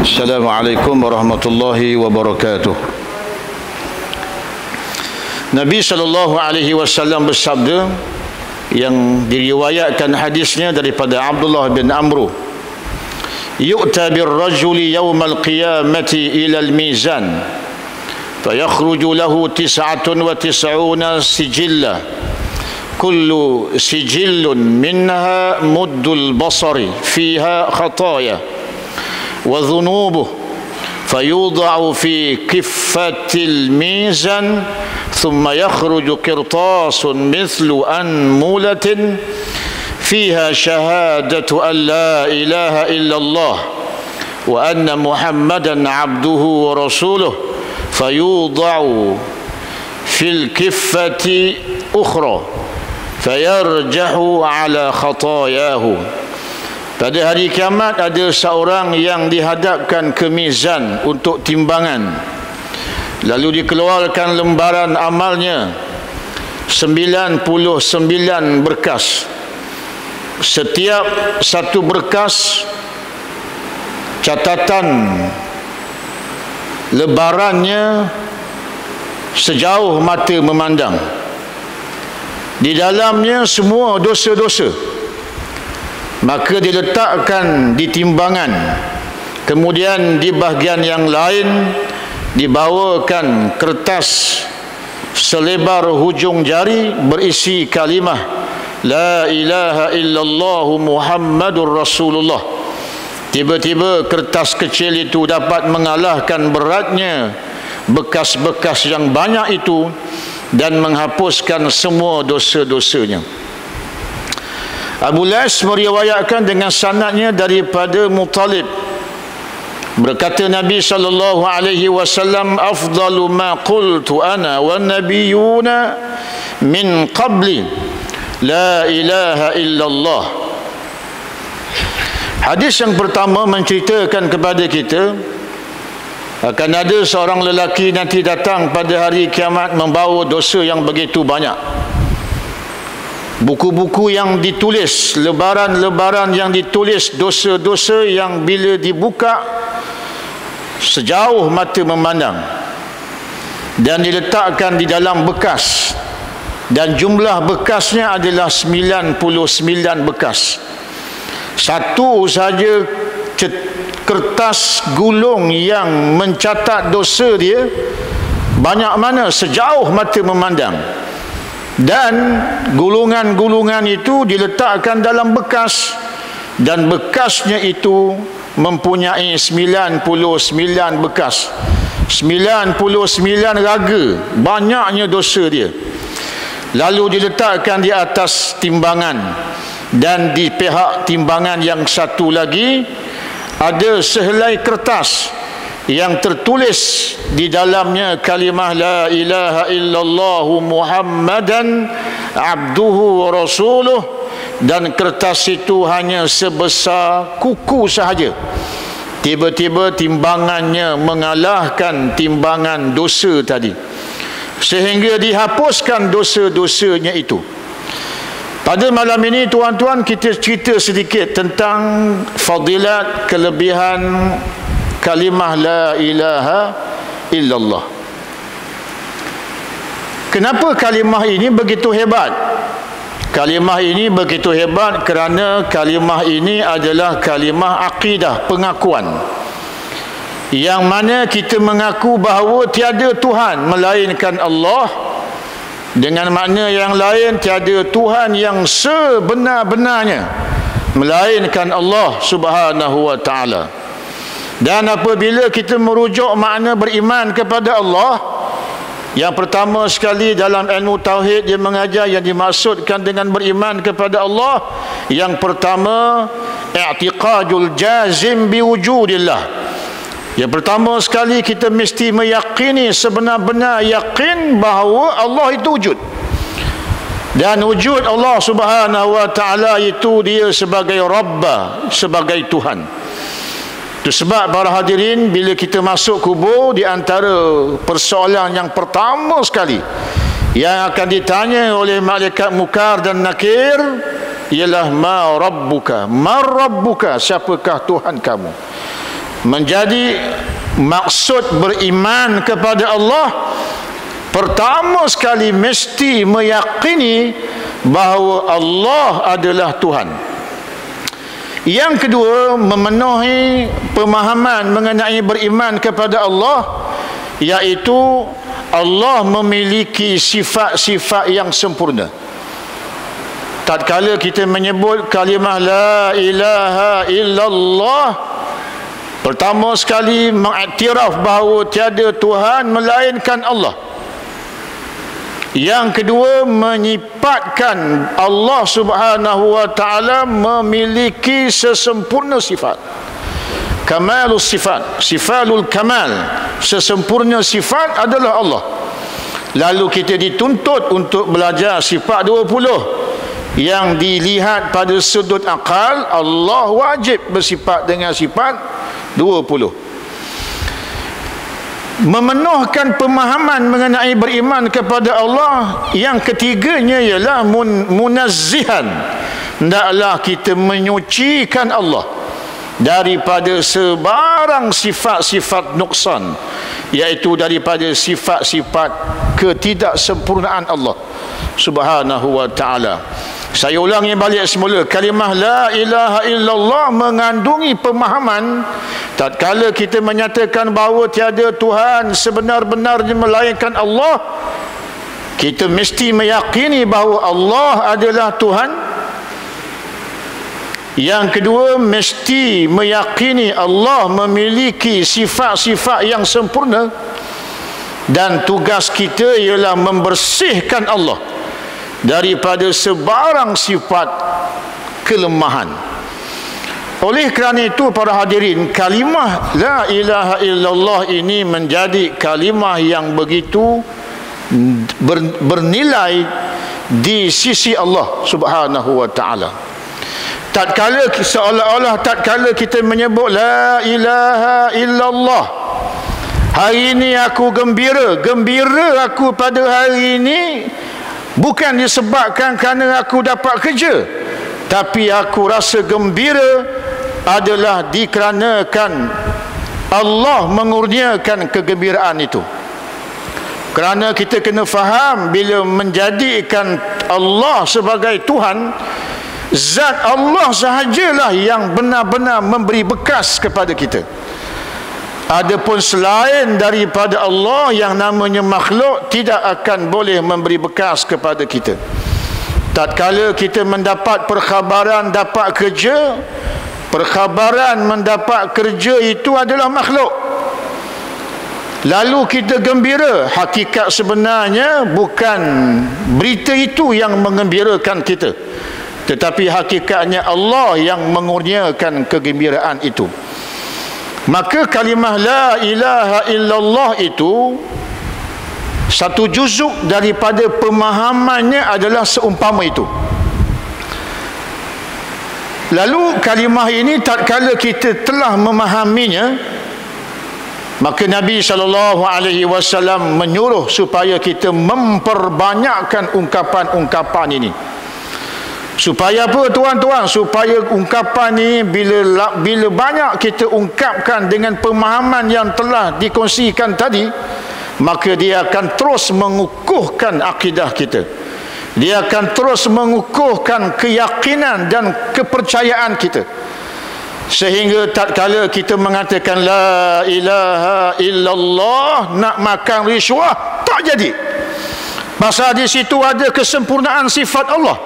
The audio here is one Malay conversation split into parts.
Assalamualaikum warahmatullahi wabarakatuh. Nabi SAW bersabda, yang diriwayatkan hadisnya daripada Abdullah bin Amru, yu'ta birrajuli yawmal qiyamati ilal mizan fayakhruju lahu 99 sijillah kullu sijillun minha muddul basari fiha khataya wa dhunubuh fayudha'u fi kiffatil mizan thumma yakhruju qirtasun mithlu anmulatin fiha shahadatu an la ilaha illallah wa anna muhammadan abduhu wa rasuluh fayudha'u fil kiffati ukhra fayarjahu ala khatayahu. Pada hari kiamat ada seorang yang dihadapkan ke mizan untuk timbangan, lalu dikeluarkan lembaran amalnya 99 berkas. Setiap satu berkas catatan lebarannya sejauh mata memandang. Di dalamnya semua dosa-dosa. Maka diletakkan di timbangan, kemudian di bahagian yang lain dibawakan kertas selebar hujung jari berisi kalimah la ilaha illallah Muhammadur Rasulullah. Tiba-tiba kertas kecil itu dapat mengalahkan beratnya bekas-bekas yang banyak itu dan menghapuskan semua dosa-dosanya. Abu Lais meriwayatkan dengan sanadnya daripada Muttalib, berkata Nabi SAW, afdalu ma qultu ana wan nabiyyuna min qabli la ilaha illallah. Hadis yang pertama menceritakan kepada kita akan ada seorang lelaki nanti datang pada hari kiamat membawa dosa yang begitu banyak. Buku-buku yang ditulis, lebaran-lebaran yang ditulis dosa-dosa yang bila dibuka sejauh mata memandang dan diletakkan di dalam bekas, dan jumlah bekasnya adalah 99 bekas. Satu saja kertas gulung yang mencatat dosa dia banyak mana sejauh mata memandang. Dan gulungan-gulungan itu diletakkan dalam bekas, dan bekasnya itu mempunyai 99 bekas, 99 raga, banyaknya dosa dia. Lalu diletakkan di atas timbangan, dan di pihak timbangan yang satu lagi ada sehelai kertas yang tertulis di dalamnya kalimah la ilaha illallah Muhammadan abduhu wa rasuluh, dan kertas itu hanya sebesar kuku sahaja. Tiba-tiba timbangannya mengalahkan timbangan dosa tadi, sehingga dihapuskan dosa-dosanya itu. Pada malam ini tuan-tuan, kita cerita sedikit tentang fadilat, kelebihan kalimah la ilaha illallah. Kenapa kalimah ini begitu hebat? Kalimah ini begitu hebat kerana kalimah ini adalah kalimah akidah, pengakuan, yang mana kita mengaku bahawa tiada Tuhan melainkan Allah. Dengan makna yang lain, tiada Tuhan yang sebenar-benarnya melainkan Allah Subhanahu wa ta'ala. Dan apabila kita merujuk makna beriman kepada Allah, yang pertama sekali dalam ilmu tauhid dia mengajar yang dimaksudkan dengan beriman kepada Allah, yang pertama i'tiqadul jazim biwujudillah. Yang pertama sekali kita mesti meyakini, sebenar-benar yakin bahawa Allah itu wujud, dan wujud Allah Subhanahu wa ta'ala itu dia sebagai Rabbah, sebagai Tuhan. Itu sebab para hadirin, bila kita masuk kubur, di antara persoalan yang pertama sekali yang akan ditanya oleh malaikat Munkar dan Nakir ialah ma rabbuka, siapakah Tuhan kamu? menjadi maksud beriman kepada Allah, pertama sekali mesti meyakini bahawa Allah adalah Tuhan. Yang kedua, memenuhi pemahaman mengenai beriman kepada Allah, iaitu Allah memiliki sifat-sifat yang sempurna. Tatkala kita menyebut kalimah la ilaha illallah, pertama sekali mengiktiraf bahawa tiada Tuhan melainkan Allah. Yang kedua, menyifatkan Allah Subhanahu wa taala memiliki sesempurna sifat. Kamalus sifat, sifatul kamal, sesempurna sifat adalah Allah. Lalu kita dituntut untuk belajar sifat 20 yang dilihat pada sudut akal. Allah wajib bersifat dengan sifat 20. Memenuhkan pemahaman mengenai beriman kepada Allah, yang ketiganya ialah munazzihan. Hendaklah kita menyucikan Allah daripada sebarang sifat-sifat nuksan, iaitu daripada sifat-sifat ketidaksempurnaan Allah Subhanahu wa ta'ala. Saya ulangi balik semula, kalimah la ilaha illallah mengandungi pemahaman tatkala kita menyatakan bahawa tiada Tuhan sebenar-benarnya melainkan Allah, kita mesti meyakini bahawa Allah adalah Tuhan. Yang kedua, mesti meyakini Allah memiliki sifat-sifat yang sempurna, dan tugas kita ialah membersihkan Allah daripada sebarang sifat kelemahan. Oleh kerana itu, para hadirin, kalimah la ilaha illallah ini menjadi kalimah yang begitu bernilai di sisi Allah Subhanahu wa ta'ala. Tatkala seolah-olah tatkala kita menyebut la ilaha illallah, hari ini aku gembira aku pada hari ini bukan disebabkan kerana aku dapat kerja, tapi aku rasa gembira adalah dikarenakan Allah mengurniakan kegembiraan itu. Kerana kita kena faham, bila menjadikan Allah sebagai Tuhan, zat Allah sahajalah yang benar-benar memberi bekas kepada kita. Adapun selain daripada Allah yang namanya makhluk, tidak akan boleh memberi bekas kepada kita. Tatkala kita mendapat perkhabaran dapat kerja, perkhabaran mendapat kerja itu adalah makhluk, lalu kita gembira, hakikat sebenarnya bukan berita itu yang mengembirakan kita, tetapi hakikatnya Allah yang mengurniakan kegembiraan itu. Maka kalimah la ilaha illallah itu satu juzuk daripada pemahamannya adalah seumpama itu. Lalu kalimah ini tatkala kita telah memahaminya, maka Nabi SAW menyuruh supaya kita memperbanyakkan ungkapan-ungkapan ini. Supaya apa, tuan-tuan? Supaya ungkapan ini bila banyak kita ungkapkan dengan pemahaman yang telah dikongsikan tadi, maka dia akan terus mengukuhkan akidah kita. Dia akan terus mengukuhkan keyakinan dan kepercayaan kita. Sehingga tatkala kita mengatakan la ilaha illallah, nak makan riswah tak jadi. Pasal di situ ada kesempurnaan sifat Allah.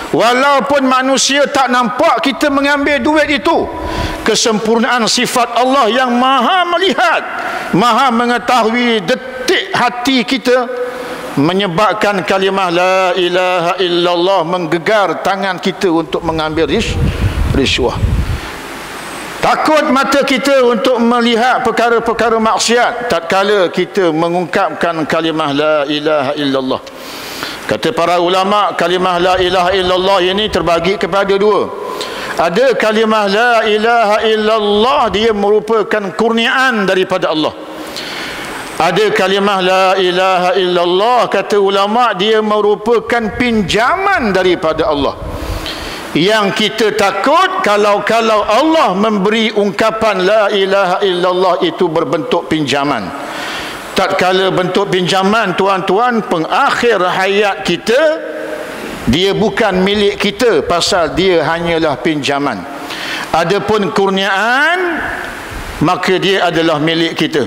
Walaupun manusia tak nampak kita mengambil duit itu, kesempurnaan sifat Allah yang maha melihat, maha mengetahui detik hati kita, menyebabkan kalimah la ilaha illallah menggegar tangan kita untuk mengambil riswah. Takut mata kita untuk melihat perkara-perkara maksiat tatkala kita mengungkapkan kalimah la ilaha illallah. Kata para ulama, kalimah la ilaha illallah ini terbagi kepada dua. Ada kalimah la ilaha illallah, dia merupakan kurniaan daripada Allah. Ada kalimah la ilaha illallah, kata ulama, dia merupakan pinjaman daripada Allah. Yang kita takut kalau Allah memberi ungkapan la ilaha illallah itu berbentuk pinjaman. Tatkala bentuk pinjaman, tuan-tuan, pengakhir hayat kita, dia bukan milik kita pasal dia hanyalah pinjaman. Adapun kurniaan, maka dia adalah milik kita.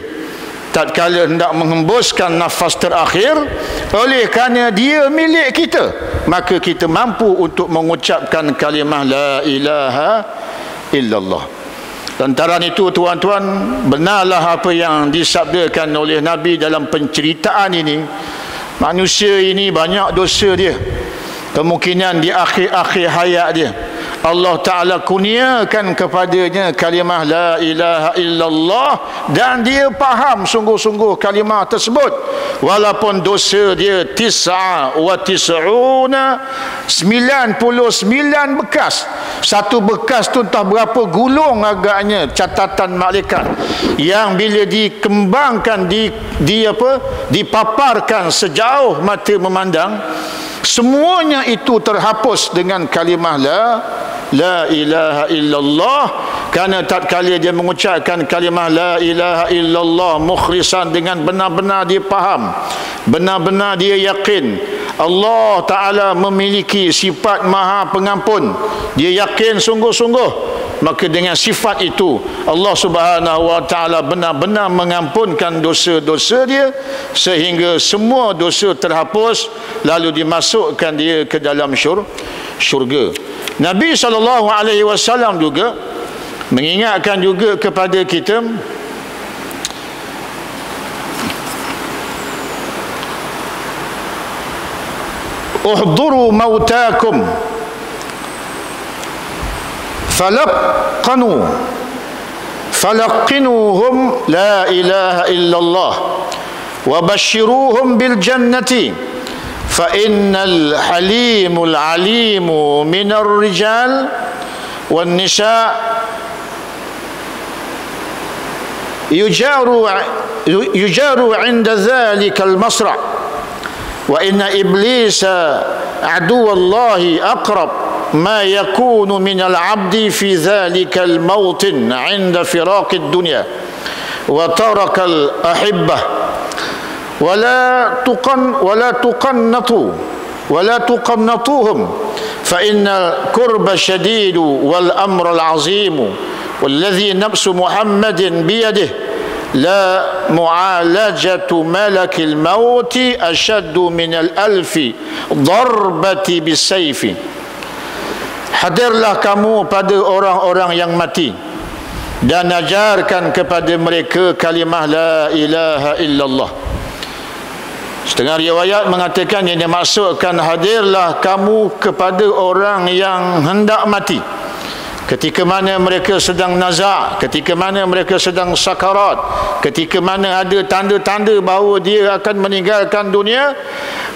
Tatkala hendak menghembuskan nafas terakhir, oleh kerana dia milik kita, maka kita mampu untuk mengucapkan kalimah la ilaha illallah. Lantaran itu, tuan-tuan, benarlah apa yang disabdakan oleh Nabi dalam penceritaan ini. Manusia ini banyak dosa dia. Kemungkinan di akhir-akhir hayat dia, Allah Ta'ala kurniakan kepadanya kalimah la ilaha illallah, dan dia faham sungguh-sungguh kalimah tersebut, walaupun dosa dia 99 bekas. Satu bekas tu entah berapa gulung agaknya catatan malaikat, yang bila dikembangkan, dipaparkan sejauh mata memandang, semuanya itu terhapus dengan kalimah la ilaha illallah. Kerana tatkala dia mengucapkan kalimah la ilaha illallah mukhlisan, dengan benar-benar dia faham, benar-benar dia yakin Allah Ta'ala memiliki sifat maha pengampun, dia yakin sungguh-sungguh, maka dengan sifat itu Allah Subhanahu Wa Ta'ala benar-benar mengampunkan dosa-dosa dia, sehingga semua dosa terhapus, lalu dimasukkan dia ke dalam syurga. Nabi SAW juga mengingatkan juga kepada kita, uhduru mautakum falaqinuhum la ilaha illallah wa bashiruhum bil jannati fa innal halimul alimu minar rijal wan nisa yujaru 'inda dhalika al masra' wa inna iblisa aduwallahi aqrab ma yakunu minal abdi fi dhalikal mautin 'inda firaqid dunya wa tarakal ahibbah wala tuqannatuhum fa innal kurba shadidu wal amra al azimu walladhi nafsu muhammadin biyadihi la mu'alajatu malakil mauti ashaddu minal alfi darbati bisayfi. Hadirlah kamu pada orang-orang yang mati dan ajarkan kepada mereka kalimah la ilaha illallah. Setengah riwayat mengatakan yang dimaksudkan hadirlah kamu kepada orang yang hendak mati, ketika mana mereka sedang nazak, ketika mana mereka sedang sakarat, ketika mana ada tanda-tanda bahawa dia akan meninggalkan dunia,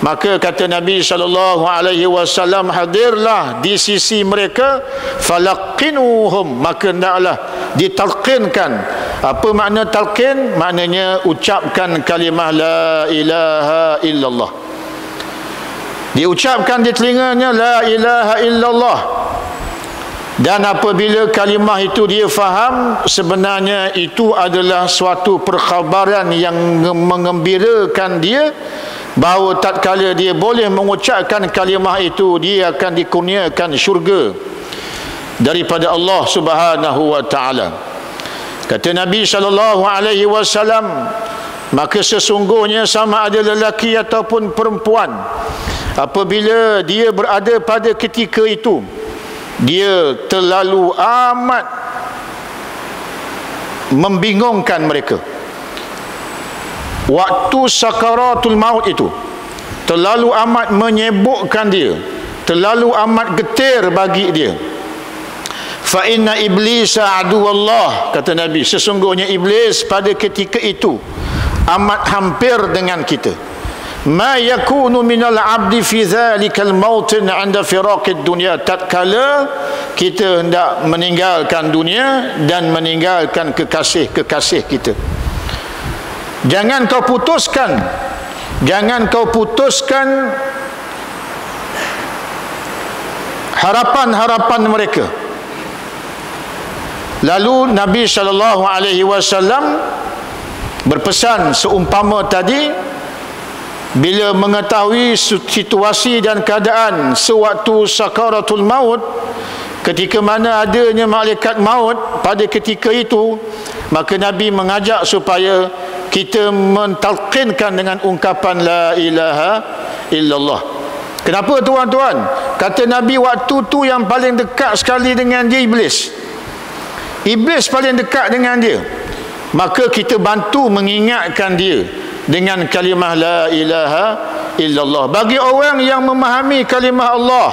maka kata Nabi SAW, hadirlah di sisi mereka, falaqinuhum, maka hendaklah ditalqinkan. Apa makna talqin? Maknanya ucapkan kalimah la ilaha illallah, diucapkan di telinganya la ilaha illallah. Dan apabila kalimah itu dia faham, sebenarnya itu adalah suatu perkhabaran yang mengembirakan dia, bahawa tatkala dia boleh mengucapkan kalimah itu, dia akan dikurniakan syurga daripada Allah Subhanahu Wa Ta'ala. Kata Nabi SAW, maka sesungguhnya sama ada lelaki ataupun perempuan, apabila dia berada pada ketika itu, dia terlalu amat membingungkan mereka. Waktu sakaratul maut itu terlalu amat menyebukkan dia, terlalu amat getir bagi dia. Fa inna iblisa aduwallah, kata Nabi, sesungguhnya iblis pada ketika itu amat hampir dengan kita. Ma yakunu minal abdi fi dhalikal mautin 'inda firaqid dunya, tatkala kita hendak meninggalkan dunia dan meninggalkan kekasih-kekasih kita. Jangan kau putuskan harapan-harapan mereka. Lalu Nabi SAW berpesan seumpama tadi, bila mengetahui situasi dan keadaan sewaktu sakaratul maut, ketika mana adanya malaikat maut pada ketika itu, maka Nabi mengajak supaya kita mentalqinkan dengan ungkapan la ilaha illallah. Kenapa tuan-tuan? Kata Nabi, waktu tu yang paling dekat sekali dengan dia Iblis. Iblis paling dekat dengan dia. Maka kita bantu mengingatkan dia dengan kalimah la ilaha illallah. Bagi orang yang memahami kalimah Allah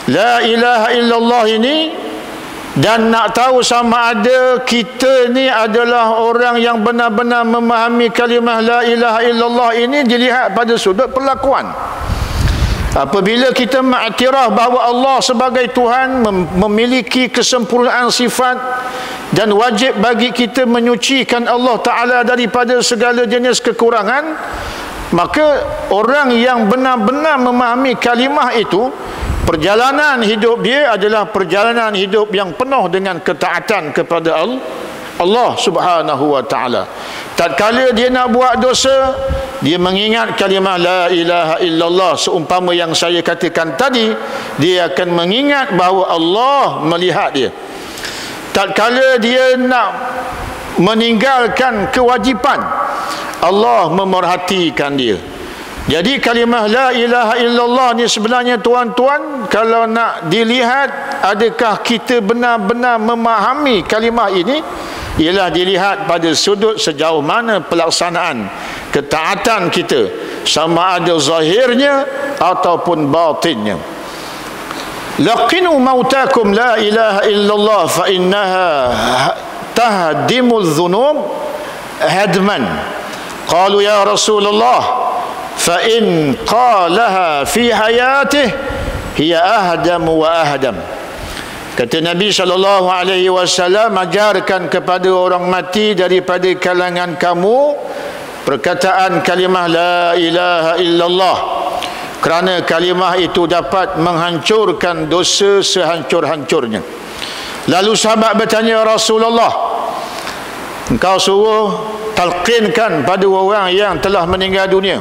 la ilaha illallah ini, dan nak tahu sama ada kita ni adalah orang yang benar-benar memahami kalimah la ilaha illallah ini, dilihat pada sudut perlakuan. Apabila kita mengiktiraf bahawa Allah sebagai Tuhan, memiliki kesempurnaan sifat, dan wajib bagi kita menyucikan Allah Ta'ala daripada segala jenis kekurangan, maka orang yang benar-benar memahami kalimah itu, perjalanan hidup dia adalah perjalanan hidup yang penuh dengan ketaatan kepada Allah Subhanahu wa Ta'ala. Tatkala dia nak buat dosa, dia mengingat kalimah la ilaha illallah seumpama yang saya katakan tadi, dia akan mengingat bahawa Allah melihat dia. Tatkala dia nak meninggalkan kewajipan, Allah memerhatikan dia. Jadi kalimah la ilaha illallah ni sebenarnya tuan-tuan, kalau nak dilihat adakah kita benar-benar memahami kalimah ini, ialah dilihat pada sudut sejauh mana pelaksanaan ketaatan kita, sama ada zahirnya ataupun batinnya. Laqinu mautakum la ilaha illallah fa innaha tahdimul dhunub hadman. Qalu ya Rasulullah fa in qalaha fi hayatih hiya ahdam wa ahdam. Kata Nabi SAW, ajarkan kepada orang mati daripada kalangan kamu perkataan kalimah la ilaha illallah, kerana kalimah itu dapat menghancurkan dosa sehancur-hancurnya. Lalu sahabat bertanya, Rasulullah, engkau suruh talqinkan pada orang yang telah meninggal dunia,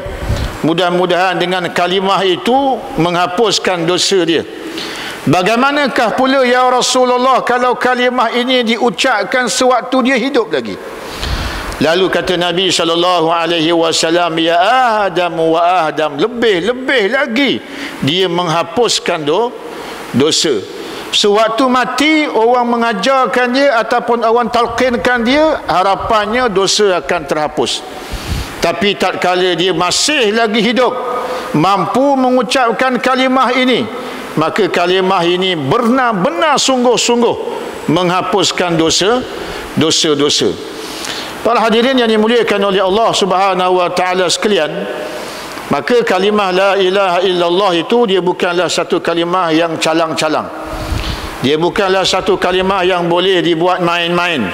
mudah-mudahan dengan kalimah itu menghapuskan dosa dia. Bagaimanakah pula ya Rasulullah kalau kalimah ini diucapkan sewaktu dia hidup lagi? Lalu kata Nabi SAW, ya Adam wa Adam, lebih lagi dia menghapuskan dosa. Sewaktu mati, orang mengajarkan dia ataupun orang talqinkan dia, harapannya dosa akan terhapus. Tapi tatkala dia masih lagi hidup, mampu mengucapkan kalimah ini, maka kalimah ini benar-benar sungguh-sungguh menghapuskan dosa-dosa. Para hadirin yang dimuliakan oleh Allah Subhanahu wa Ta'ala sekalian, maka kalimah la ilaha illallah itu dia bukanlah satu kalimah yang calang-calang. Dia bukanlah satu kalimah yang boleh dibuat main-main,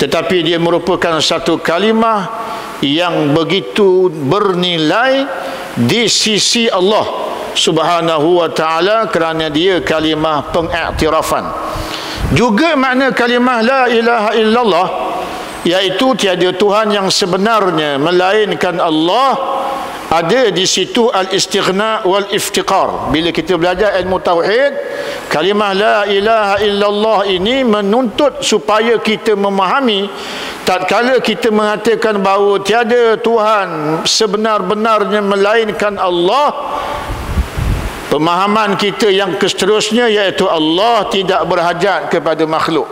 tetapi dia merupakan satu kalimah yang begitu bernilai di sisi Allah Subhanahu wa Ta'ala, kerana dia kalimah pengiktirafan. Juga makna kalimah la ilaha illallah, iaitu tiada Tuhan yang sebenarnya melainkan Allah. Ada di situ al-istighna wal iftiqar. Bila kita belajar ilmu tauhid, kalimah la ilaha illallah ini menuntut supaya kita memahami, tatkala kita mengatakan bahawa tiada Tuhan sebenar-benarnya melainkan Allah, pemahaman kita yang seterusnya iaitu Allah tidak berhajat kepada makhluk.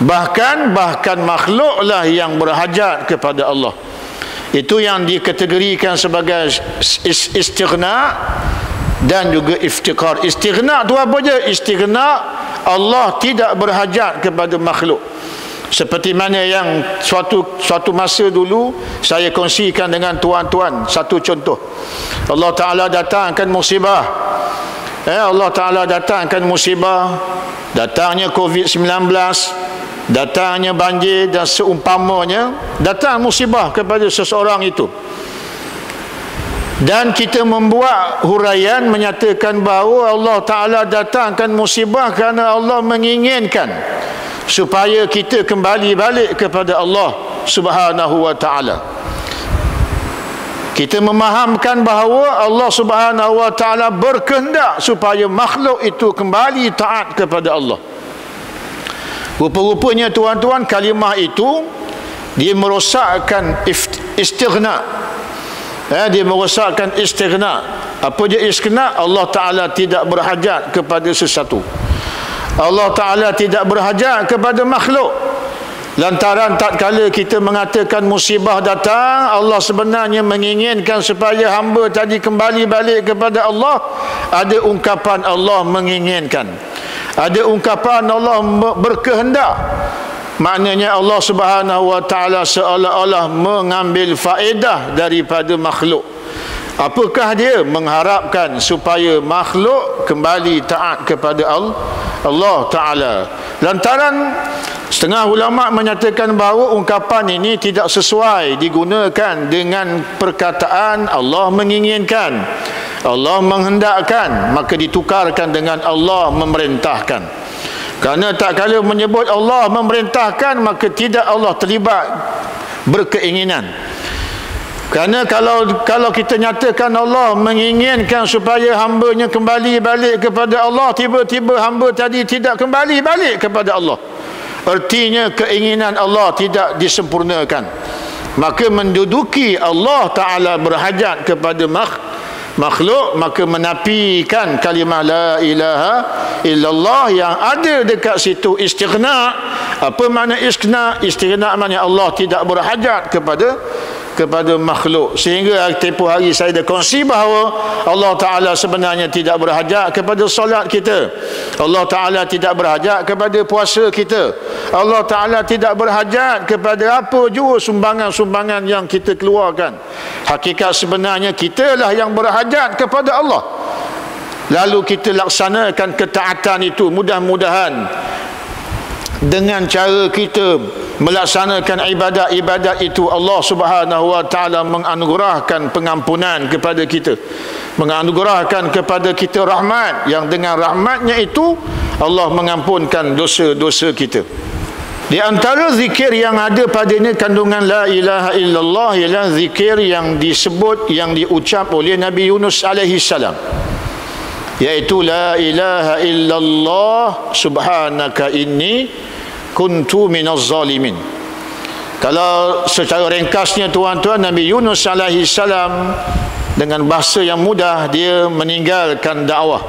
Bahkan makhluklah yang berhajat kepada Allah. Itu yang dikategorikan sebagai istighna dan juga iftiqar. Istighna tu apa je? Istighna, Allah tidak berhajat kepada makhluk. Seperti mana yang suatu masa dulu saya kongsikan dengan tuan-tuan satu contoh. Allah Ta'ala datangkan musibah. Allah Ta'ala datangkan musibah, datangnya COVID-19, datangnya banjir dan seumpamanya, datang musibah kepada seseorang itu. Dan kita membuat huraian menyatakan bahawa Allah Ta'ala datangkan musibah kerana Allah menginginkan supaya kita kembali balik kepada Allah Subhanahu wa Ta'ala. Kita memahamkan bahawa Allah Subhanahu wa Ta'ala berkehendak supaya makhluk itu kembali taat kepada Allah. Rupa-rupanya tuan-tuan, kalimah itu dia merosakkan istighna. Dia merosakkan istighna. Apa dia istighna? Allah Ta'ala tidak berhajat kepada sesuatu. Allah Ta'ala tidak berhajat kepada makhluk. Lantaran tak kala kita mengatakan musibah datang, Allah sebenarnya menginginkan supaya hamba tadi kembali balik kepada Allah. Ada ungkapan Allah menginginkan, ada ungkapan Allah berkehendak. Maknanya Allah Subhanahu wa Ta'ala seolah-olah mengambil faedah daripada makhluk. Apakah dia? Mengharapkan supaya makhluk kembali taat kepada Allah Ta'ala. Lantaran setengah ulama menyatakan bahawa ungkapan ini tidak sesuai digunakan dengan perkataan Allah menginginkan, Allah menghendakkan, maka ditukarkan dengan Allah memerintahkan. Kerana tak kala menyebut Allah memerintahkan, maka tidak Allah terlibat berkeinginan. Kerana kalau kita nyatakan Allah menginginkan supaya hambanya kembali balik kepada Allah, tiba-tiba hamba tadi tidak kembali balik kepada Allah, artinya keinginan Allah tidak disempurnakan. Maka menduduki Allah Ta'ala berhajat kepada makhluk, maka menafikan kalimah la ilaha illallah yang ada dekat situ istighna. Apa makna istighna? Istighna maknanya Allah tidak berhajat kepada makhluk. Sehingga tempoh hari saya dah kongsi bahawa Allah Ta'ala sebenarnya tidak berhajat kepada solat kita, Allah Ta'ala tidak berhajat kepada puasa kita, Allah Ta'ala tidak berhajat kepada apa jua sumbangan-sumbangan yang kita keluarkan. Hakikat sebenarnya kitalah yang berhajat kepada Allah. Lalu kita laksanakan ketaatan itu. Mudah-mudahan dengan cara kita melaksanakan ibadat-ibadat itu, Allah Subhanahu wa Ta'ala menganugerahkan pengampunan kepada kita, menganugerahkan kepada kita rahmat, yang dengan rahmatnya itu Allah mengampunkan dosa-dosa kita. Di antara zikir yang ada padanya kandungan la ilaha illallah ialah zikir yang disebut, yang diucap oleh Nabi Yunus alaihi salam, iaitu la ilaha illallah subhanaka inni kuntu minaz zalimin. Kalau secara ringkasnya tuan-tuan, Nabi Yunus alaihi salam dengan bahasa yang mudah, dia meninggalkan dakwah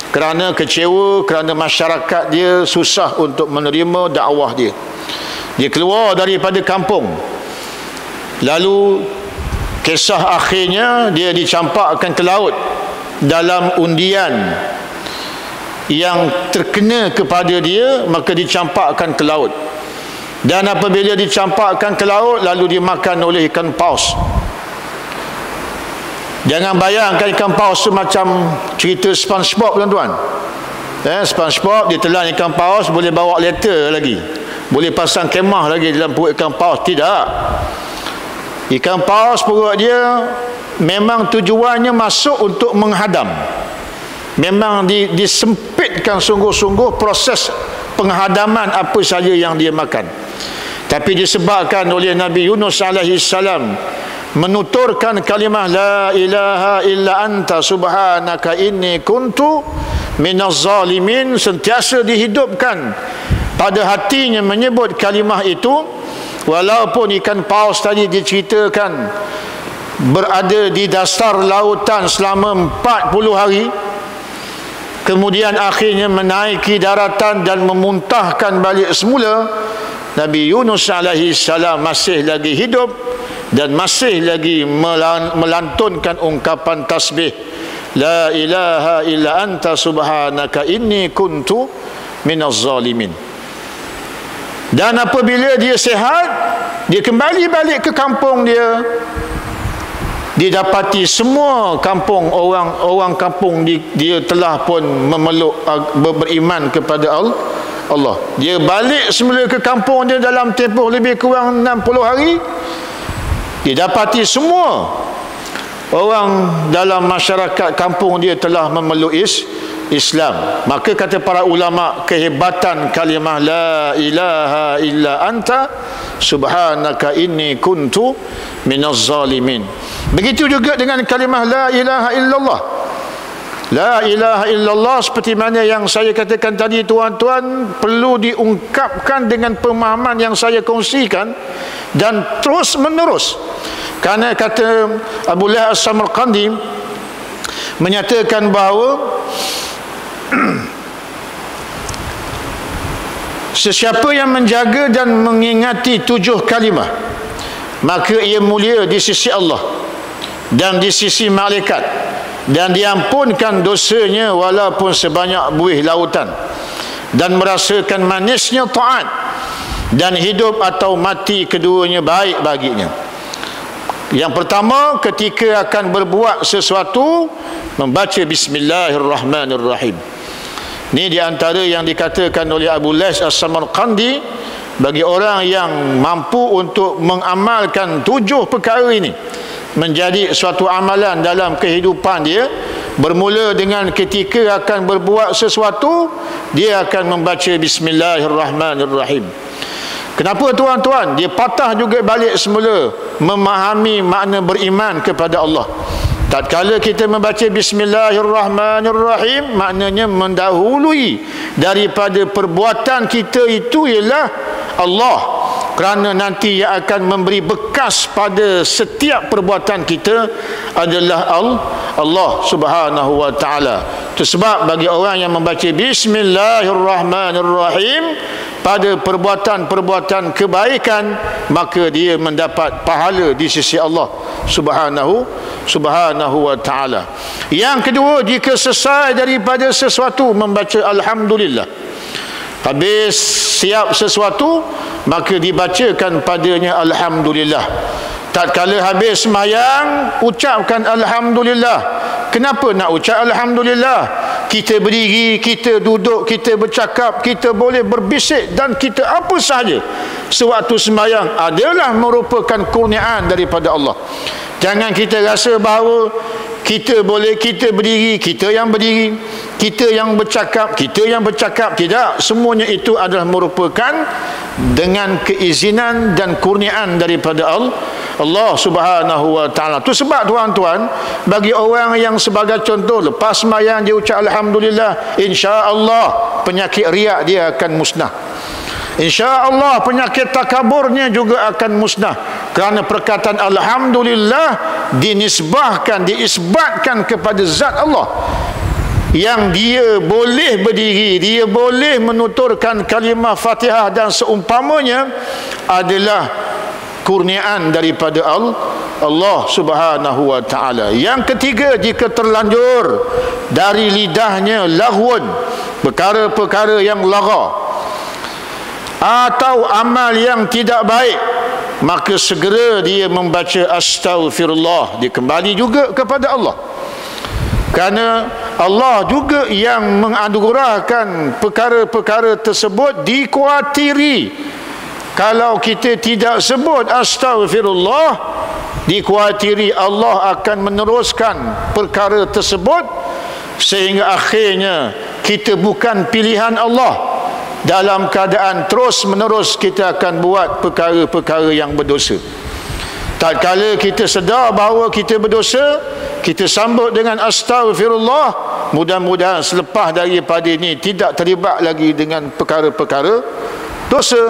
kerana kecewa, kerana masyarakat dia susah untuk menerima dakwah dia. Dia keluar daripada kampung. Lalu kisah akhirnya dia dicampakkan ke laut dalam undian yang terkena kepada dia, maka dicampakkan ke laut. Dan apabila dicampakkan ke laut, lalu dimakan oleh ikan paus. Jangan bayangkan ikan paus tu macam cerita SpongeBob tuan-tuan. SpongeBob dia telan ikan paus, boleh bawa letter lagi, boleh pasang kemah lagi dalam perut ikan paus. Tidak. Ikan paus perut dia memang tujuannya masuk untuk menghadam. Memang disempitkan sungguh-sungguh proses penghadaman apa saja yang dia makan. Tapi disebabkan oleh Nabi Yunus alaihi salam menuturkan kalimah la ilaha illa anta subhanaka inni kuntu minaz zalimin, sentiasa dihidupkan pada hatinya menyebut kalimah itu. Walaupun ikan paus tadi diceritakan berada di dasar lautan selama 40 hari, kemudian akhirnya menaiki daratan dan memuntahkan balik semula, Nabi Yunus alaihi salam masih lagi hidup dan masih lagi melantunkan ungkapan tasbih la ilaha illa anta subhanaka inni kuntu minaz zalimin. Dan apabila dia sihat, dia kembali balik ke kampung dia. Didapati semua kampung, orang kampung dia telah pun memeluk, beriman kepada Allah. Dia balik semula ke kampung dia dalam tempoh lebih kurang 60 hari. Didapati semua orang dalam masyarakat kampung dia telah memeluk Islam. Maka kata para ulama, kehebatan kalimah la ilaha illa anta subhanaka inni kuntu minaz zalimin. Begitu juga dengan kalimah la ilaha illallah. La ilaha illallah seperti mana yang saya katakan tadi tuan-tuan, perlu diungkapkan dengan pemahaman yang saya kongsikan dan terus menerus. Kerana kata Abu Laih As-Samarqandi menyatakan bahawa sesiapa yang menjaga dan mengingati 7 kalimah, maka ia mulia di sisi Allah dan di sisi malaikat, dan diampunkan dosanya walaupun sebanyak buih lautan, dan merasakan manisnya taat, dan hidup atau mati keduanya baik baginya. Yang pertama, ketika akan berbuat sesuatu, membaca Bismillahirrahmanirrahim. Ini di antara yang dikatakan oleh Abu Laih As-Samarqandi, bagi orang yang mampu untuk mengamalkan 7 perkara ini menjadi suatu amalan dalam kehidupan dia, bermula dengan ketika akan berbuat sesuatu, dia akan membaca Bismillahirrahmanirrahim. Kenapa tuan-tuan? Dia patah juga balik semula memahami makna beriman kepada Allah. Tatkala kita membaca Bismillahirrahmanirrahim, maknanya mendahului daripada perbuatan kita itu ialah Allah, kerana nanti yang akan memberi bekas pada setiap perbuatan kita adalah Allah Subhanahu wa ta'ala. Itu sebab bagi orang yang membaca Bismillahirrahmanirrahim pada perbuatan-perbuatan kebaikan, maka dia mendapat pahala di sisi Allah Subhanahu wa ta'ala. Yang kedua, jika selesai daripada sesuatu, membaca Alhamdulillah. Habis siap sesuatu, maka dibacakan padanya Alhamdulillah. Tatkala habis sembahyang, ucapkan Alhamdulillah. Kenapa nak ucap Alhamdulillah? Kita berdiri, kita duduk, kita bercakap, kita boleh berbisik dan kita apa sahaja sewaktu sembahyang adalah merupakan kurniaan daripada Allah. Jangan kita rasa bahawa kita boleh, kita berdiri, kita yang berdiri, kita yang bercakap, kita yang bercakap. Tidak, semuanya itu adalah merupakan dengan keizinan dan kurniaan daripada Allah Subhanahu wa ta'ala. Itu sebab tuan-tuan, bagi orang yang sebagai contoh lepas sembahyang dia ucap Alhamdulillah, insya-Allah penyakit riak dia akan musnah. InsyaAllah penyakit takaburnya juga akan musnah, kerana perkataan Alhamdulillah dinisbahkan, diisbatkan kepada zat Allah, yang dia boleh berdiri, dia boleh menuturkan kalimah Fatihah dan seumpamanya adalah kurniaan daripada Allah Subhanahu wa ta'ala. Yang ketiga, jika terlanjur dari lidahnya laghun, perkara-perkara yang lagha atau amal yang tidak baik, maka segera dia membaca astaghfirullah. Dia kembali juga kepada Allah, kerana Allah juga yang menganugerahkan perkara-perkara tersebut. Dikuatiri kalau kita tidak sebut astaghfirullah, dikuatiri Allah akan meneruskan perkara tersebut, sehingga akhirnya kita bukan pilihan Allah. Dalam keadaan terus menerus kita akan buat perkara-perkara yang berdosa. Tatkala kita sedar bahawa kita berdosa, kita sambut dengan astaghfirullah. Mudah-mudahan selepas daripada ini tidak terlibat lagi dengan perkara-perkara dosa.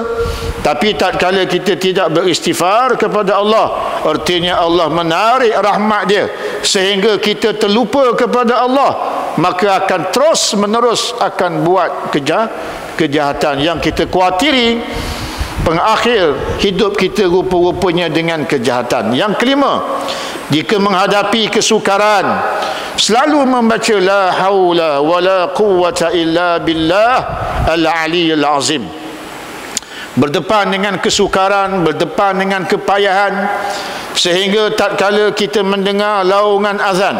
Tapi tatkala kita tidak beristighfar kepada Allah, artinya Allah menarik rahmat dia sehingga kita terlupa kepada Allah, maka akan terus menerus akan buat kejahatan yang kita khawatiri pengakhir hidup kita rupa-rupanya dengan kejahatan. Yang kelima, jika menghadapi kesukaran, selalu membaca la haula wala quwwata illa billah al-aliyyil azim. Berdepan dengan kesukaran, berdepan dengan kepayahan, sehingga tatkala kita mendengar laungan azan,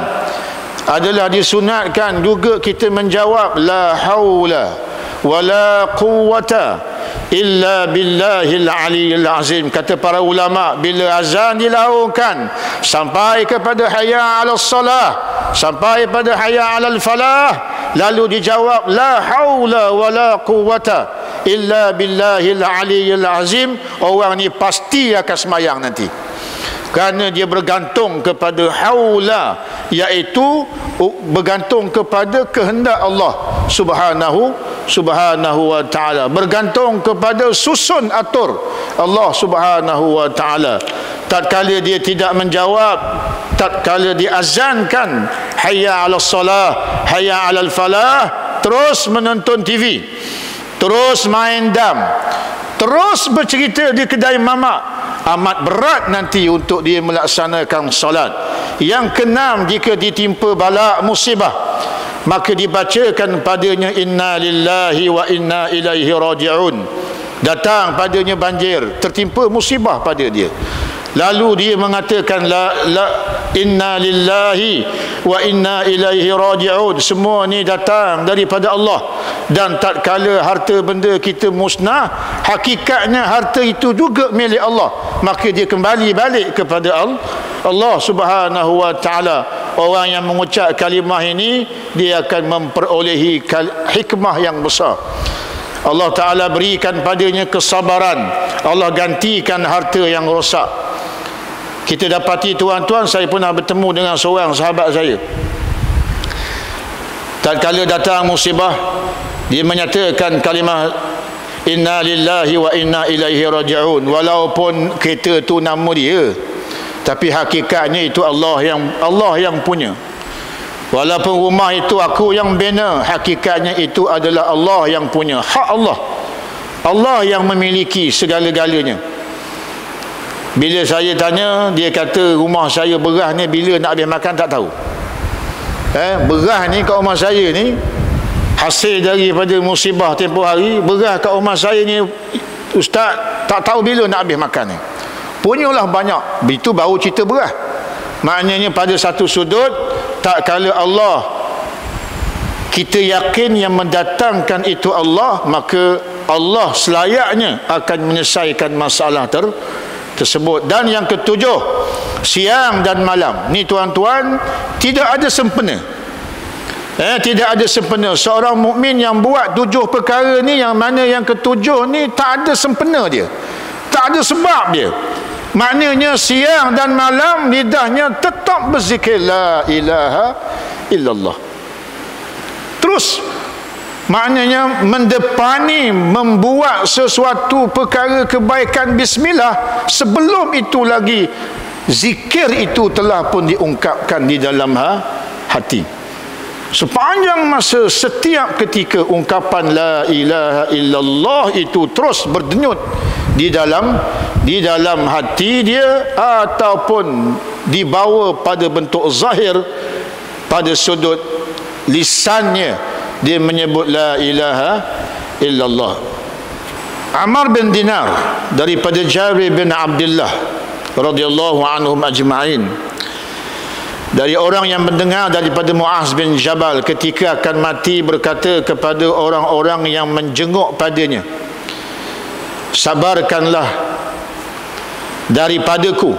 adalah disunatkan juga kita menjawab la haula wala quwwata illa billahil aliyil azim. Kata para ulama, bila azan dilaungkan sampai kepada hayya 'alas salah, sampai pada hayya 'alal falah, lalu dijawab la haula wala quwwata illa billahil aliyil azim, orang ni pasti akan sembahyang nanti, kerana dia bergantung kepada haula, iaitu bergantung kepada kehendak Allah subhanahu wa ta'ala, bergantung kepada susun atur Allah subhanahu wa ta'ala. Tatkala dia tidak menjawab, tatkala diazankan hayya 'alas salah, hayya 'alal falah, terus menonton TV, terus main dam, terus bercerita di kedai mamak, amat berat nanti untuk dia melaksanakan salat. Yang keenam, jika ditimpa bala musibah, maka dibacakan padanya inna lillahi wa inna ilaihi raji'un. Datang padanya banjir, tertimpa musibah pada dia, lalu dia mengatakan inna lillahi wa inna ilaihi raji'un, semua ni datang daripada Allah. Dan tatkala harta benda kita musnah, hakikatnya harta itu juga milik Allah, maka dia kembali balik kepada Allah subhanahu wa ta'ala. Orang yang mengucap kalimah ini, dia akan memperolehi hikmah yang besar. Allah Ta'ala berikan padanya kesabaran, Allah gantikan harta yang rosak. Kita dapati tuan-tuan, saya pernah bertemu dengan seorang sahabat saya. Tatkala datang musibah, dia menyatakan kalimah inna lillahi wa inna ilaihi raji'un. Walaupun kereta tu nama dia, tapi hakikatnya itu Allah yang punya. Walaupun rumah itu aku yang bina, hakikatnya itu adalah Allah yang punya. Hak Allah yang memiliki segala-galanya. Bila saya tanya, dia kata rumah saya beras ni bila nak habis makan tak tahu. Beras ni kat rumah saya ni hasil daripada musibah tempoh hari. Beras kat rumah saya ni, ustaz, tak tahu bila nak habis makan ni. Punyalah banyak. Itu baru cerita beras. Maknanya pada satu sudut, tak kala Allah kita yakin yang mendatangkan itu Allah, maka Allah selayaknya akan menyelesaikan masalah tersebut. Dan yang ketujuh, siang dan malam ni tuan-tuan tidak ada sempena. Tidak ada sempena. Seorang mukmin yang buat 7 perkara ni, yang mana yang ketujuh ni tak ada sempena dia, tak ada sebab dia. Maknanya siang dan malam lidahnya tetap berzikir la ilaha illallah. Terus maknanya mendepani membuat sesuatu perkara kebaikan bismillah, sebelum itu lagi zikir itu telah pun diungkapkan di dalam hati. Sepanjang masa, setiap ketika ungkapan la ilaha illallah itu terus berdenyut di dalam hati dia, ataupun dibawa pada bentuk zahir pada sudut lisannya, dia menyebut la ilaha illallah. Ammar bin Dinar daripada Jabir bin Abdullah radhiyallahu anhum ajma'in, dari orang yang mendengar daripada Muaz bin Jabal ketika akan mati, berkata kepada orang-orang yang menjenguk padanya, sabarkanlah daripadaku,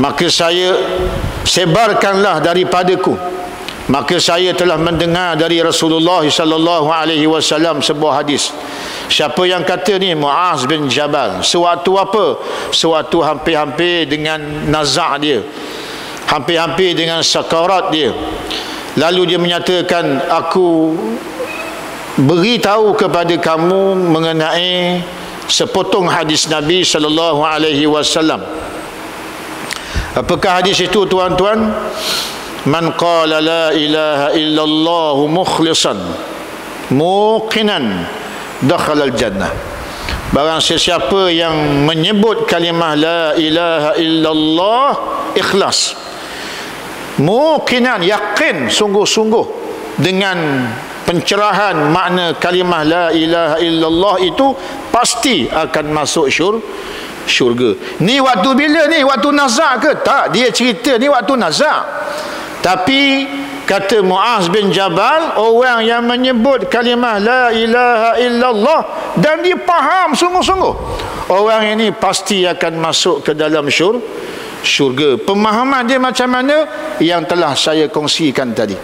maka sebarkanlah daripadaku, maka saya telah mendengar dari Rasulullah sallallahu alaihi wasallam sebuah hadis. Siapa yang kata ni? Muaz bin Jabal. Sewaktu apa? Sewaktu hampir-hampir dengan nazak dia, hampir-hampir dengan sakarat dia. Lalu dia menyatakan, aku beritahu kepada kamu mengenai sepotong hadis Nabi sallallahu alaihi wasallam. Apakah hadis itu tuan-tuan? Man qala la ilaha illallah mukhlishan muqinan dakhala al-jannah. Barang sesiapa yang menyebut kalimah la ilaha illallah ikhlas, muqinan, yakin, sungguh-sungguh dengan pencerahan makna kalimah la ilaha illallah itu, pasti akan masuk syurga. Ni waktu bila ni? Waktu nazak ke? Tak, dia cerita ni waktu nazak. Tapi Kata Muaz bin Jabal, orang yang menyebut kalimah la ilaha illallah dan dia faham sungguh-sungguh, orang ini pasti akan masuk ke dalam syurga. Pemahaman dia macam mana yang telah saya kongsikan tadi.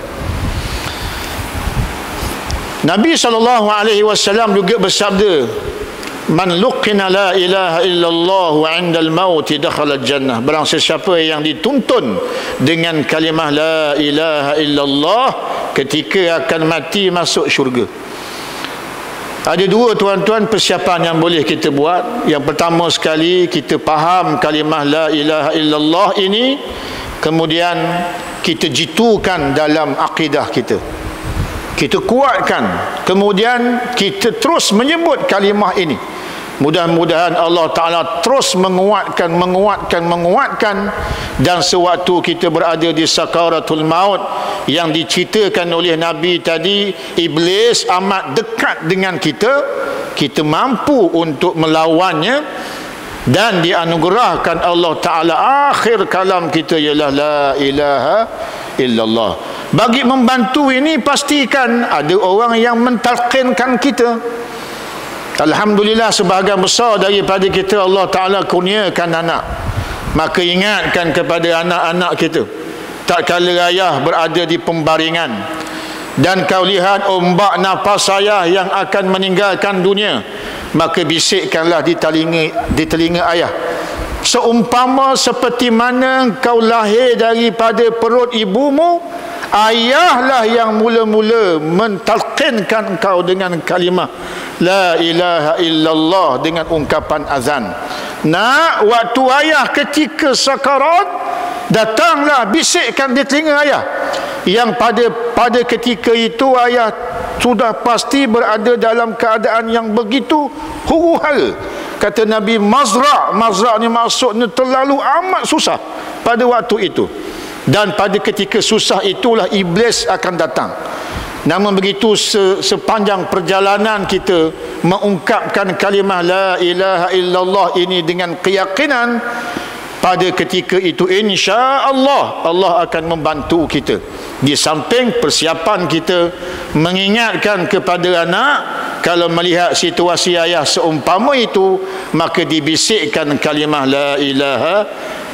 Nabi SAW juga bersabda, man luqina la ilaha illallah wa 'indal maut dakhala jannah. Barang sesiapa yang dituntun dengan kalimah la ilaha illallah ketika akan mati masuk syurga. Ada dua tuan-tuan persiapan yang boleh kita buat. Yang pertama sekali, kita faham kalimah la ilaha illallah ini, kemudian kita jitukan dalam akidah kita, kita kuatkan, kemudian kita terus menyebut kalimah ini. Mudah-mudahan Allah Ta'ala terus menguatkan, dan sewaktu kita berada di sakaratul maut yang diceritakan oleh Nabi tadi, iblis amat dekat dengan kita, kita mampu untuk melawannya, dan dianugerahkan Allah Ta'ala akhir kalam kita ialah la ilaha illallah. Bagi membantu ini, pastikan ada orang yang mentalqinkan kita. Alhamdulillah, sebahagian besar daripada kita Allah Ta'ala kurniakan anak. Maka ingatkan kepada anak-anak kita, tak kala ayah berada di pembaringan dan kau lihat ombak nafas ayah yang akan meninggalkan dunia, maka bisikkanlah di telinga ayah, seumpama seperti mana kau lahir daripada perut ibumu, ayahlah yang mula-mula mentalqinkan kau dengan kalimah la ilaha illallah dengan ungkapan azan. Nak, waktu ayah ketika sakarat, datanglah bisikkan di telinga ayah, yang pada ketika itu ayah sudah pasti berada dalam keadaan yang begitu huru-hara. Kata Nabi, mazra' ni maksudnya terlalu amat susah pada waktu itu, dan pada ketika susah itulah iblis akan datang. Namun begitu, sepanjang perjalanan kita mengungkapkan kalimah la ilaha illallah ini dengan keyakinan, pada ketika itu insya Allah Allah akan membantu kita. Di samping persiapan kita mengingatkan kepada anak, kalau melihat situasi ayah seumpama itu, maka dibisikkan kalimah la ilaha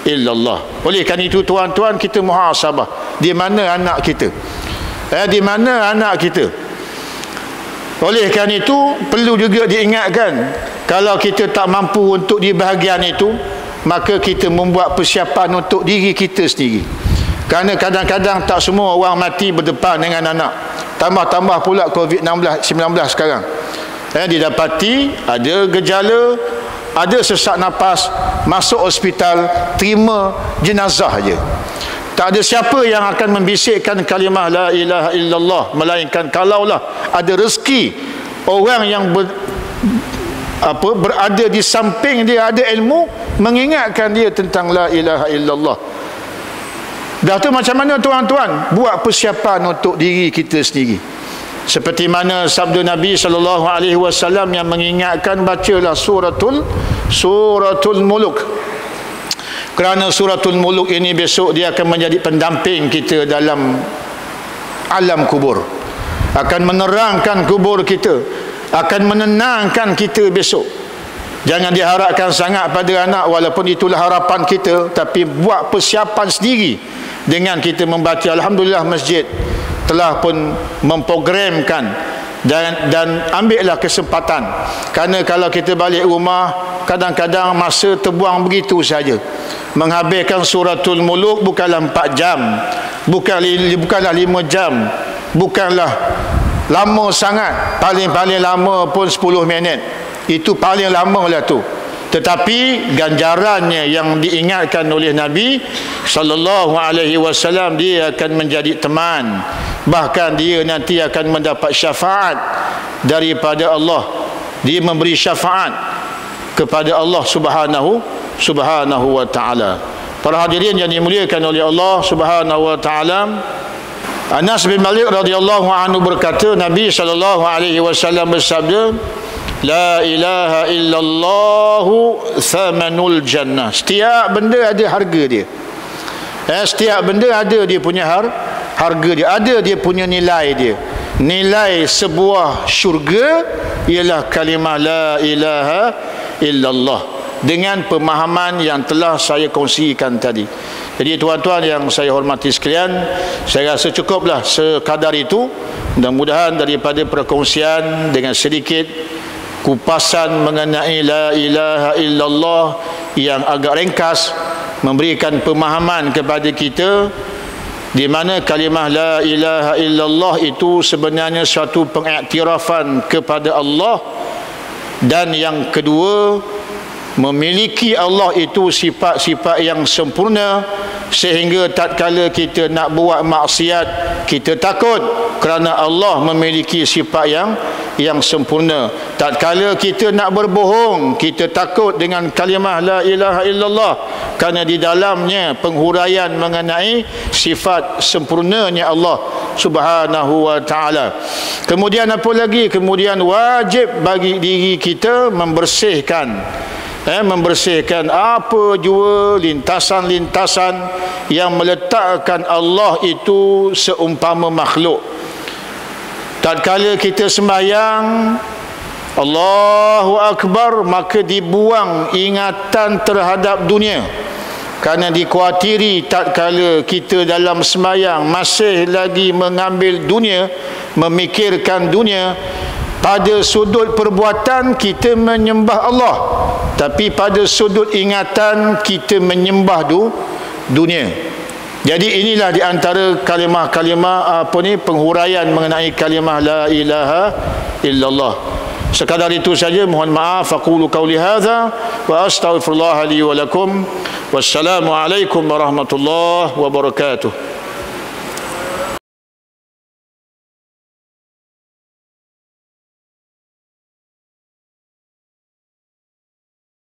illallah. Oleh kerana itu tuan-tuan, kita muhasabah, di mana anak kita, di mana anak kita. Oleh kerana itu perlu juga diingatkan, kalau kita tak mampu untuk di bahagian itu, maka kita membuat persiapan untuk diri kita sendiri. Kerana kadang-kadang tak semua orang mati berdepan dengan anak. Tambah-tambah pula COVID-19 sekarang, didapati ada gejala, ada sesak nafas, masuk hospital, terima jenazah je. Tak ada siapa yang akan membisikkan kalimah la ilaha illallah, melainkan kalaulah ada rezeki orang yang berada di samping dia, ada ilmu, mengingatkan dia tentang la ilaha illallah. Dah tu macam mana tuan-tuan? Buat persiapan untuk diri kita sendiri. Seperti mana sabda Nabi SAW yang mengingatkan, bacalah suratul Muluk. Kerana suratul Muluk ini besok dia akan menjadi pendamping kita dalam alam kubur, akan menerangkan kubur kita, akan menenangkan kita besok. Jangan diharapkan sangat pada anak, walaupun itulah harapan kita, tapi buat persiapan sendiri dengan kita membaca. Alhamdulillah, masjid telah pun memprogramkan, dan ambillah kesempatan. Kerana kalau kita balik rumah, kadang-kadang masa terbuang begitu saja. Menghabiskan suratul Muluk bukanlah 4 jam, bukanlah 5 jam, bukanlah lama sangat, paling lama pun 10 minit. Itu paling lama lah tu. Tetapi ganjarannya yang diingatkan oleh Nabi SAW, dia akan menjadi teman, bahkan dia nanti akan mendapat syafaat daripada Allah. Dia memberi syafaat kepada Allah subhanahu wa ta'ala. Para hadirin yang dimuliakan oleh Allah subhanahu wa ta'ala, Anas bin Malik radhiyallahu anhu berkata, Nabi SAW bersabda, la ilaha illallahu thamanul jannah. Setiap benda ada harga dia. Setiap benda ada dia punya harga dia, ada dia punya nilai dia. Nilai sebuah syurga ialah kalimah la ilaha illallah, dengan pemahaman yang telah saya kongsikan tadi. Jadi tuan-tuan yang saya hormati sekalian, saya rasa cukuplah sekadar itu. Mudah-mudahan daripada perkongsian dengan sedikit kupasan mengenai la ilaha illallah yang agak ringkas memberikan pemahaman kepada kita di mana kalimah la ilaha illallah itu sebenarnya suatu pengiktirafan kepada Allah, dan yang kedua, memiliki Allah itu sifat-sifat yang sempurna, sehingga tatkala kita nak buat maksiat kita takut kerana Allah memiliki sifat yang sempurna. Tatkala kita nak berbohong kita takut dengan kalimah la ilaha illallah, kerana di dalamnya penghuraian mengenai sifat sempurnanya Allah Subhanahu wa taala. Kemudian apa lagi? Kemudian wajib bagi diri kita membersihkan apa jua lintasan-lintasan yang meletakkan Allah itu seumpama makhluk. Tatkala kita sembahyang Allahu Akbar, maka dibuang ingatan terhadap dunia, kerana dikuatiri tatkala kita dalam sembahyang masih lagi mengambil dunia, memikirkan dunia. Pada sudut perbuatan kita menyembah Allah, tapi pada sudut ingatan kita menyembah dunia. Jadi inilah di antara kalimah-kalimah penghuraian mengenai kalimah la ilaha illallah. Sekadar itu saja, mohon maaf. Aqulu qauli hadza wa astaghfirullah li wa lakum. Wassalamu alaikum warahmatullahi wabarakatuh.